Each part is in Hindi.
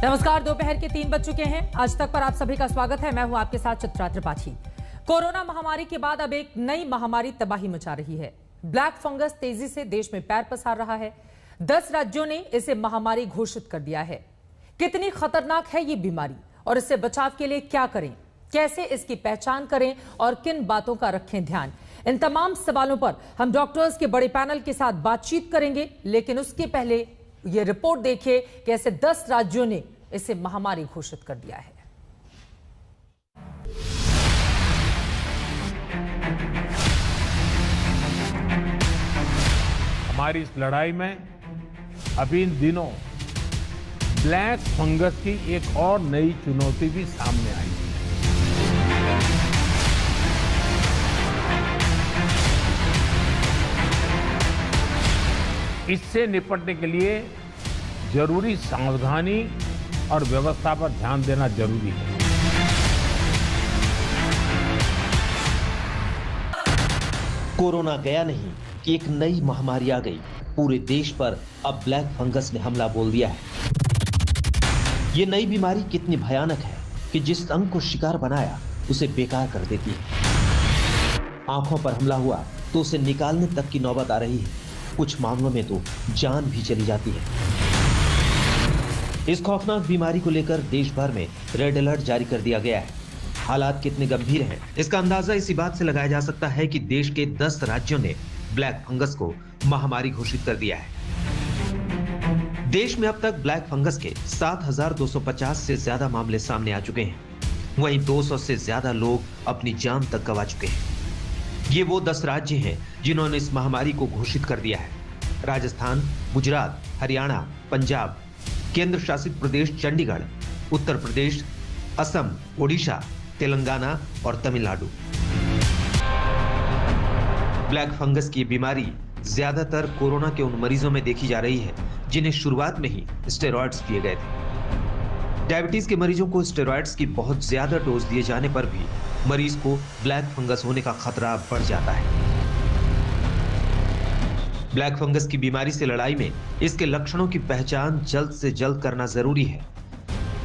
नमस्कार, दोपहर के 3 बज चुके हैं। आज तक पर आप सभी का स्वागत है। मैं हूं आपके साथ चित्रा त्रिपाठी। कोरोना महामारी के बाद अब एक नई महामारी तबाही मचा रही है। ब्लैक फंगस तेजी से देश में पैर पसार रहा है। 10 राज्यों ने इसे महामारी घोषित कर दिया है। कितनी खतरनाक है ये बीमारी और इससे बचाव के लिए क्या करें, कैसे इसकी पहचान करें और किन बातों का रखें ध्यान, इन तमाम सवालों पर हम डॉक्टर्स के बड़े पैनल के साथ बातचीत करेंगे। लेकिन उसके पहले ये रिपोर्ट देखिए कि ऐसे 10 राज्यों ने इसे महामारी घोषित कर दिया है। हमारी इस लड़ाई में अभी इन दिनों ब्लैक फंगस की एक और नई चुनौती भी सामने आई है। इससे निपटने के लिए जरूरी सावधानी और व्यवस्था पर ध्यान देना जरूरी है। कोरोना गया नहीं कि एक नई महामारी आ गई। पूरे देश पर अब ब्लैक फंगस ने हमला बोल दिया है। ये नई बीमारी कितनी भयानक है कि जिस अंग को शिकार बनाया उसे बेकार कर देती है। आंखों पर हमला हुआ तो उसे निकालने तक की नौबत आ रही है। कुछ मामलों में तो जान भी चली जाती है। इस खौफनाक बीमारी को लेकर देश भर में रेड अलर्ट जारी कर दिया गया है। हालात कितने गंभीर हैं, इसका अंदाजा इसी बात से लगाया जा सकता है कि देश के 10 राज्यों ने ब्लैक फंगस को महामारी घोषित कर दिया है। देश में अब तक ब्लैक फंगस के 7,250 से ज्यादा मामले सामने आ चुके हैं। वहीं 200 से ज्यादा लोग अपनी जान तक गंवा चुके हैं। ये वो 10 राज्य हैं जिन्होंने इस महामारी को घोषित कर दिया है। राजस्थान, गुजरात, हरियाणा, पंजाब, केंद्र शासित प्रदेश चंडीगढ़, उत्तर प्रदेश, असम, ओडिशा, तेलंगाना और तमिलनाडु। ब्लैक फंगस की बीमारी ज्यादातर कोरोना के उन मरीजों में देखी जा रही है जिन्हें शुरुआत में ही स्टेरॉइड्स दिए गए थे। डायबिटीज के मरीजों को स्टेरॉइड्स की बहुत ज्यादा डोज दिए जाने पर भी मरीज को ब्लैक फंगस होने का खतरा बढ़ जाता है। ब्लैक फंगस की बीमारी से लड़ाई में इसके लक्षणों की पहचान जल्द से जल्द करना जरूरी है।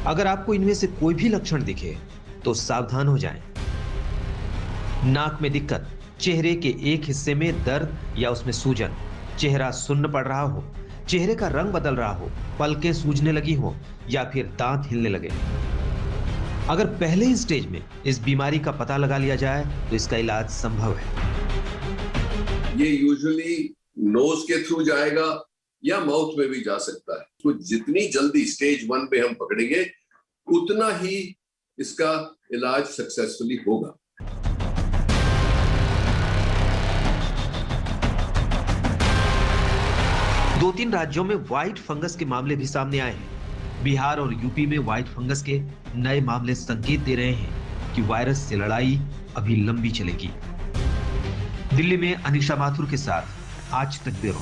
अगर आपको इनमें से कोई भी लक्षण दिखे तो सावधान हो जाएं। नाक में दिक्कत, चेहरे के एक हिस्से में दर्द या उसमें सूजन, चेहरा सुन्न पड़ रहा हो, चेहरे का रंग बदल रहा हो, पलकें सूजने लगी हो या फिर दांत हिलने लगे। अगर पहले ही स्टेज में इस बीमारी का पता लगा लिया जाए तो इसका इलाज संभव है। ये यूजुअली नोज के थ्रू जाएगा या माउथ में भी जा सकता है। तो जितनी जल्दी स्टेज 1 पे हम पकड़ेंगे उतना ही इसका इलाज सक्सेसफुली होगा। दो 3 राज्यों में व्हाइट फंगस के मामले भी सामने आए हैं। बिहार और यूपी में व्हाइट फंगस के नए मामले संकेत दे रहे हैं कि वायरस से लड़ाई अभी लंबी चलेगी। दिल्ली में अनीशा माथुर के साथ आज तक ब्यूरो।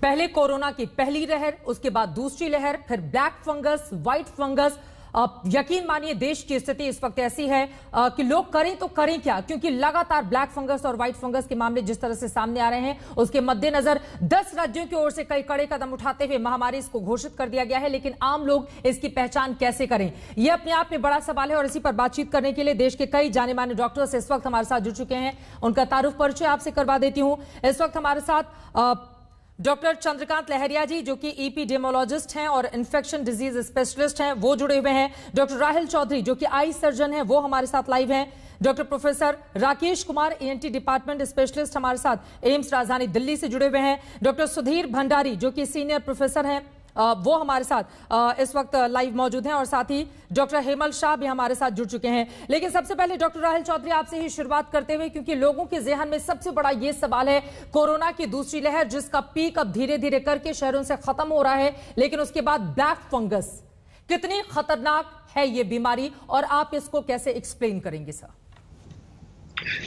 पहले कोरोना की पहली लहर, उसके बाद दूसरी लहर, फिर ब्लैक फंगस, व्हाइट फंगस। यकीन मानिए देश की स्थिति इस वक्त ऐसी है कि लोग करें तो करें क्या, क्योंकि लगातार ब्लैक फंगस और व्हाइट फंगस के मामले जिस तरह से सामने आ रहे हैं उसके मद्देनजर 10 राज्यों की ओर से कई कड़े कदम उठाते हुए महामारी इसको घोषित कर दिया गया है। लेकिन आम लोग इसकी पहचान कैसे करें, यह अपने आप में बड़ा सवाल है। और इसी पर बातचीत करने के लिए देश के कई जाने माने डॉक्टर्स इस वक्त हमारे साथ जुड़ चुके हैं। उनका तारुफ परिचय आपसे करवा देती हूं। इस वक्त हमारे साथ डॉक्टर चंद्रकांत लहरिया जी, जो कि एपिडेमियोलॉजिस्ट हैं और इन्फेक्शन डिजीज स्पेशलिस्ट हैं, वो जुड़े हुए हैं। डॉक्टर राहिल चौधरी, जो कि आई सर्जन हैं, वो हमारे साथ लाइव हैं। Doctor professor Rakesh Kumar, ENT department specialist, हमारे साथ एम्स राजधानी दिल्ली से जुड़े हुए हैं। डॉक्टर सुधीर भंडारी, जो कि सीनियर प्रोफेसर हैं, वो हमारे साथ इस वक्त लाइव मौजूद हैं। और साथ ही डॉक्टर हेमल शाह भी हमारे साथ जुड़ चुके हैं। लेकिन सबसे पहले डॉक्टर राहिल चौधरी, आपसे ही शुरुआत करते हुए, क्योंकि लोगों के ज़हन में सबसे बड़ा ये सवाल है कोरोना की दूसरी लहर, जिसका पीक अब धीरे धीरे करके शहरों से खत्म हो रहा है, लेकिन उसके बाद ब्लैक फंगस, कितनी खतरनाक है ये बीमारी और आप इसको कैसे एक्सप्लेन करेंगे सर?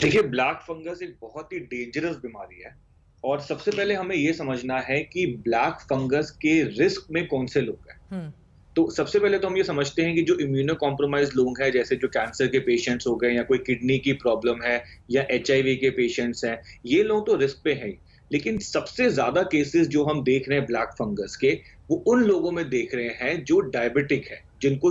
देखिए, ब्लैक फंगस एक बहुत ही डेंजरस बीमारी है और सबसे पहले हमें यह समझना है कि ब्लैक फंगस के रिस्क में कौन से लोग हैं। तो सबसे पहले तो हम ये समझते हैं कि जो इम्यूनो कॉम्प्रोमाइज लोग हैं, जैसे जो कैंसर के पेशेंट्स हो गए या कोई किडनी की प्रॉब्लम है या HIV के पेशेंट्स हैं, ये लोग तो रिस्क पे हैं। लेकिन सबसे ज्यादा केसेस जो हम देख रहे हैं ब्लैक फंगस के, वो उन लोगों में देख रहे हैं जो डायबिटिक है, जिनको